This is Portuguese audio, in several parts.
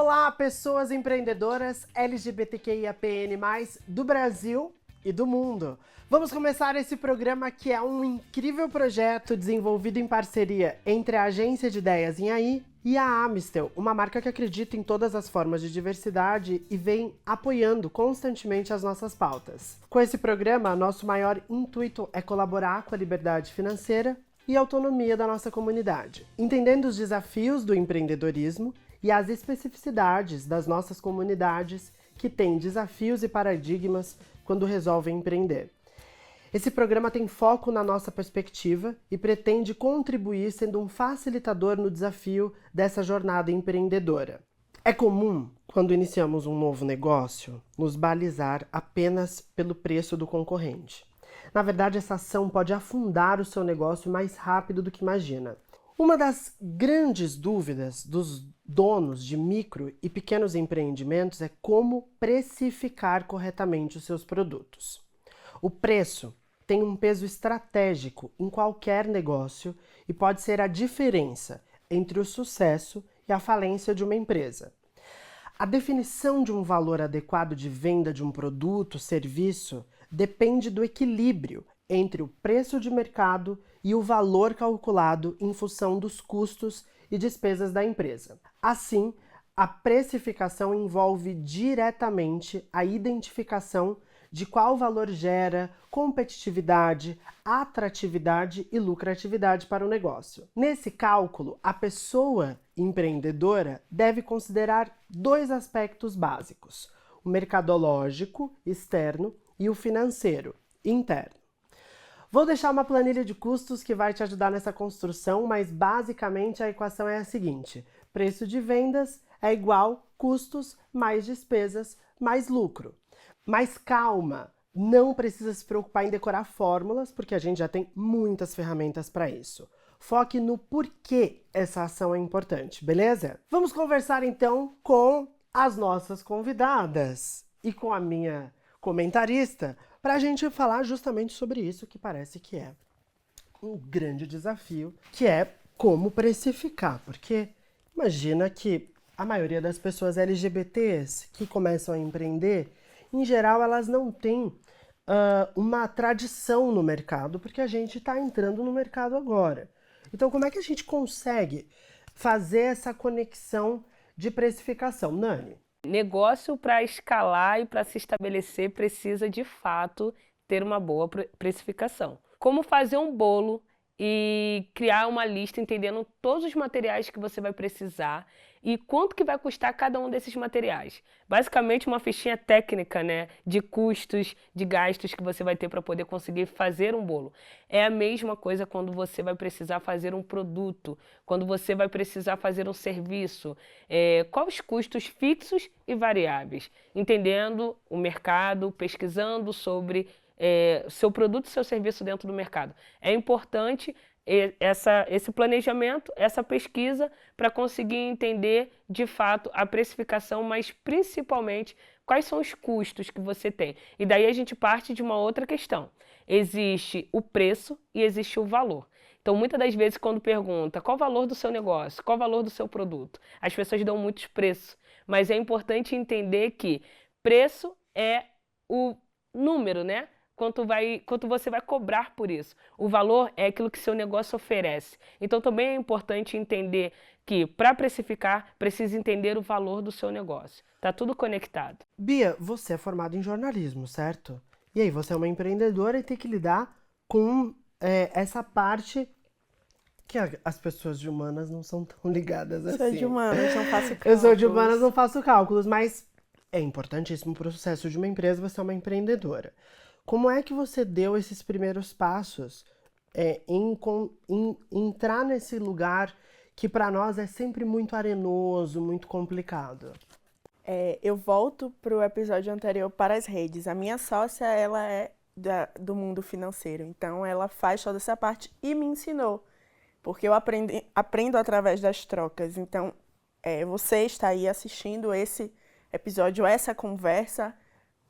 Olá, pessoas empreendedoras LGBTQIAPN+, do Brasil e do mundo. Vamos começar esse programa que é um incrível projeto desenvolvido em parceria entre a Agência de Ideias Inhaí e a Amistel, uma marca que acredita em todas as formas de diversidade e vem apoiando constantemente as nossas pautas. Com esse programa, nosso maior intuito é colaborar com a liberdade financeira e autonomia da nossa comunidade, entendendo os desafios do empreendedorismo e as especificidades das nossas comunidades que têm desafios e paradigmas quando resolvem empreender. Esse programa tem foco na nossa perspectiva e pretende contribuir sendo um facilitador no desafio dessa jornada empreendedora. É comum, quando iniciamos um novo negócio, nos balizar apenas pelo preço do concorrente. Na verdade, essa ação pode afundar o seu negócio mais rápido do que imagina. Uma das grandes dúvidas dos donos de micro e pequenos empreendimentos é como precificar corretamente os seus produtos. O preço tem um peso estratégico em qualquer negócio e pode ser a diferença entre o sucesso e a falência de uma empresa. A definição de um valor adequado de venda de um produto, serviço, depende do equilíbrio entre o preço de mercado e o valor calculado em função dos custos e despesas da empresa. Assim, a precificação envolve diretamente a identificação de qual valor gera competitividade, atratividade e lucratividade para o negócio. Nesse cálculo, a pessoa empreendedora deve considerar dois aspectos básicos: o mercadológico, externo, e o financeiro, interno. Vou deixar uma planilha de custos que vai te ajudar nessa construção, mas basicamente a equação é a seguinte: preço de vendas é igual custos mais despesas mais lucro. Mas calma, não precisa se preocupar em decorar fórmulas, porque a gente já tem muitas ferramentas para isso. Foque no porquê essa ação é importante, beleza? Vamos conversar então com as nossas convidadas e com a minha comentarista para a gente falar justamente sobre isso que parece que é um grande desafio, que é como precificar, porque imagina que a maioria das pessoas LGBTs que começam a empreender, em geral, elas não têm uma tradição no mercado, porque a gente está entrando no mercado agora. Então, como é que a gente consegue fazer essa conexão de precificação? Nani? Negócio para escalar e para se estabelecer precisa, de fato, ter uma boa precificação. Como fazer um bolo e criar uma lista entendendo todos os materiais que você vai precisar e quanto que vai custar cada um desses materiais. Basicamente uma fichinha técnica, né, de custos, de gastos que você vai ter para poder conseguir fazer um bolo. É a mesma coisa quando você vai precisar fazer um produto, quando você vai precisar fazer um serviço. Quais os custos fixos e variáveis? Entendendo o mercado, pesquisando sobre seu produto e seu serviço dentro do mercado. É importante esse planejamento, essa pesquisa, para conseguir entender de fato a precificação, mas principalmente quais são os custos que você tem. E daí a gente parte de uma outra questão. Existe o preço e existe o valor. Então, muitas das vezes, quando pergunta qual o valor do seu negócio, qual o valor do seu produto, as pessoas dão muitos preços. Mas é importante entender que preço é o número, né? Quanto você vai cobrar por isso. O valor é aquilo que seu negócio oferece. Então, também é importante entender que, para precificar, precisa entender o valor do seu negócio. Está tudo conectado. Bia, você é formada em jornalismo, certo? E aí, você é uma empreendedora e tem que lidar com essa parte que as pessoas de humanas não são tão ligadas assim. Sou de humanas, não faço cálculos. Eu sou de humanas, não faço cálculos, mas é importantíssimo para o sucesso de uma empresa você é uma empreendedora. Como é que você deu esses primeiros passos em entrar nesse lugar que para nós é sempre muito arenoso, muito complicado? Eu volto para o episódio anterior para as redes. A minha sócia, ela é do mundo financeiro, então ela faz toda essa parte e me ensinou, porque eu aprendo através das trocas. Então, você está aí assistindo esse episódio, essa conversa,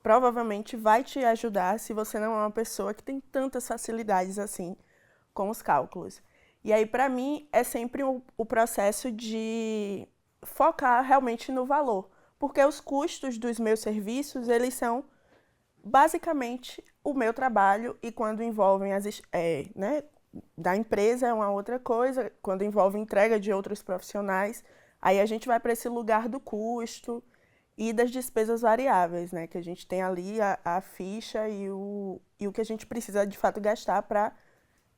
provavelmente vai te ajudar se você não é uma pessoa que tem tantas facilidades assim com os cálculos. E aí, para mim, é sempre o processo de focar realmente no valor, porque os custos dos meus serviços, eles são basicamente o meu trabalho, e quando envolvem né, da empresa é uma outra coisa, quando envolve entrega de outros profissionais, aí a gente vai para esse lugar do custo e das despesas variáveis, né, que a gente tem ali a ficha e o que a gente precisa de fato gastar para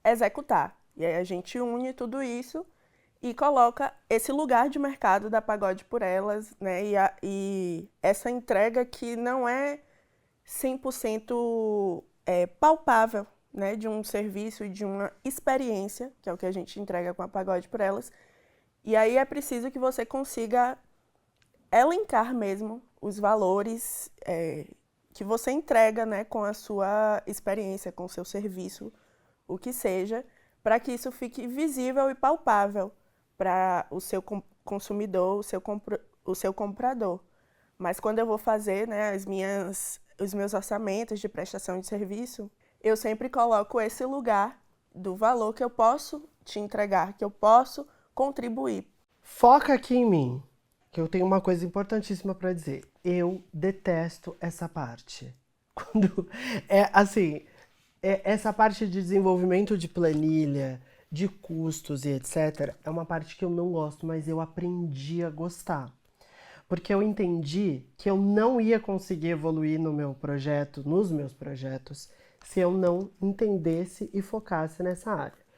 executar. E aí a gente une tudo isso e coloca esse lugar de mercado da Pagode por Elas, né, e essa entrega que não é 100% palpável, né, de um serviço e de uma experiência, que é o que a gente entrega com a Pagode por Elas. E aí é preciso que você consiga elencar mesmo os valores que você entrega, né, com a sua experiência, com o seu serviço, o que seja, para que isso fique visível e palpável para o seu consumidor, o seu comprador. Mas quando eu vou fazer, né, os meus orçamentos de prestação de serviço, eu sempre coloco esse lugar do valor que eu posso te entregar, que eu posso contribuir. Foca aqui em mim, que eu tenho uma coisa importantíssima para dizer. Eu detesto essa parte. Quando essa parte de desenvolvimento de planilha, de custos e etc, é uma parte que eu não gosto, mas eu aprendi a gostar. Porque eu entendi que eu não ia conseguir evoluir no meu projeto, nos meus projetos, se eu não entendesse e focasse nessa área.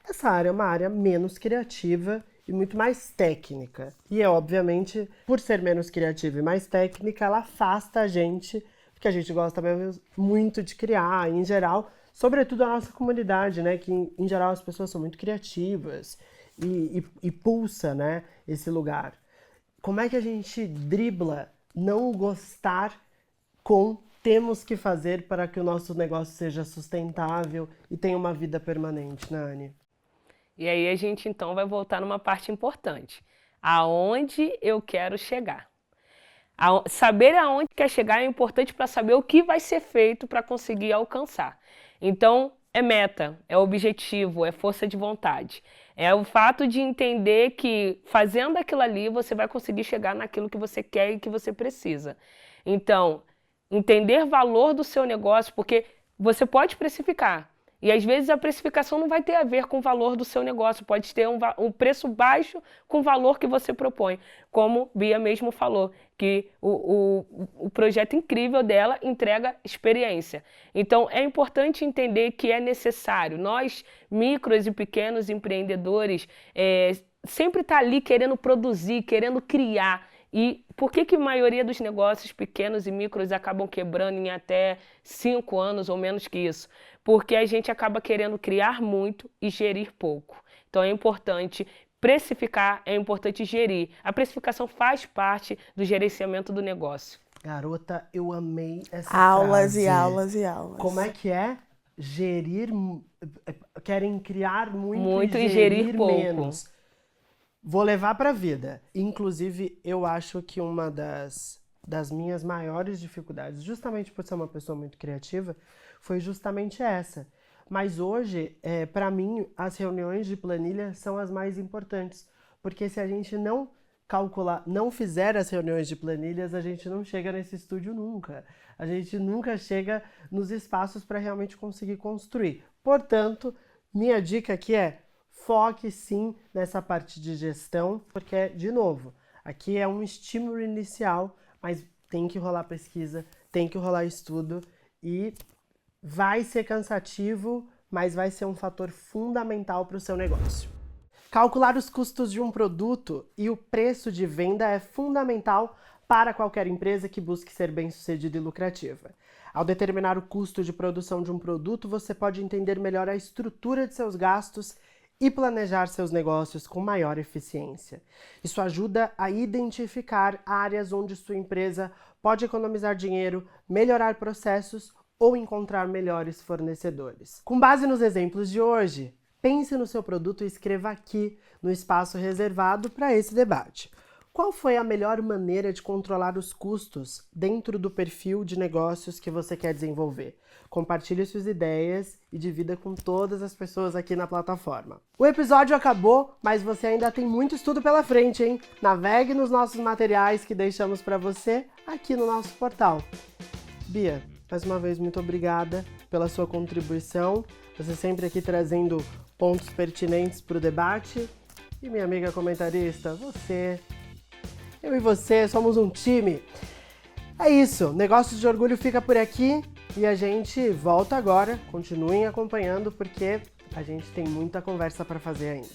Essa área é uma área menos criativa e muito mais técnica. E obviamente, por ser menos criativa e mais técnica, ela afasta a gente, porque a gente gosta mesmo muito de criar, em geral, sobretudo a nossa comunidade, né? Que em geral as pessoas são muito criativas e pulsa, né, esse lugar. Como é que a gente dribla não gostar com temos que fazer para que o nosso negócio seja sustentável e tenha uma vida permanente, Nani? E aí a gente então vai voltar numa parte importante. Aonde eu quero chegar? Saber aonde quer chegar é importante para saber o que vai ser feito para conseguir alcançar. Então, é meta, é objetivo, é força de vontade. É o fato de entender que fazendo aquilo ali você vai conseguir chegar naquilo que você quer e que você precisa. Então, entender valor do seu negócio, porque você pode precificar. E às vezes a precificação não vai ter a ver com o valor do seu negócio, pode ter um preço baixo com o valor que você propõe. Como Bia mesmo falou, que o projeto incrível dela entrega experiência. Então é importante entender que é necessário. Nós, micros e pequenos empreendedores, sempre tá ali querendo produzir, querendo criar. E por que a maioria dos negócios pequenos e micros acabam quebrando em até 5 anos ou menos que isso? Porque a gente acaba querendo criar muito e gerir pouco. Então é importante precificar, é importante gerir. A precificação faz parte do gerenciamento do negócio. Garota, eu amei essa Aulas frase. e aulas e aulas. Como é que é? Gerir... Querem criar Muito e e gerir pouco. menos. Vou levar para a vida. Inclusive, eu acho que uma das minhas maiores dificuldades, justamente por ser uma pessoa muito criativa, foi justamente essa. Mas hoje, para mim, as reuniões de planilha são as mais importantes. Porque se a gente não calcular, não fizer as reuniões de planilhas, a gente não chega nesse estúdio nunca. A gente nunca chega nos espaços para realmente conseguir construir. Portanto, minha dica aqui é: foque sim nessa parte de gestão, porque, de novo, aqui é um estímulo inicial, mas tem que rolar pesquisa, tem que rolar estudo e vai ser cansativo, mas vai ser um fator fundamental para o seu negócio. Calcular os custos de um produto e o preço de venda é fundamental para qualquer empresa que busque ser bem-sucedida e lucrativa. Ao determinar o custo de produção de um produto, você pode entender melhor a estrutura de seus gastos e planejar seus negócios com maior eficiência. Isso ajuda a identificar áreas onde sua empresa pode economizar dinheiro, melhorar processos ou encontrar melhores fornecedores. Com base nos exemplos de hoje, pense no seu produto e escreva aqui no espaço reservado para esse debate. Qual foi a melhor maneira de controlar os custos dentro do perfil de negócios que você quer desenvolver? Compartilhe suas ideias e divida com todas as pessoas aqui na plataforma. O episódio acabou, mas você ainda tem muito estudo pela frente, hein? Navegue nos nossos materiais que deixamos para você aqui no nosso portal. Bia, mais uma vez, muito obrigada pela sua contribuição. Você sempre aqui trazendo pontos pertinentes para o debate. E minha amiga comentarista, eu e você somos um time. É isso, Negócios de Orgulho fica por aqui e a gente volta agora. Continuem acompanhando porque a gente tem muita conversa para fazer ainda.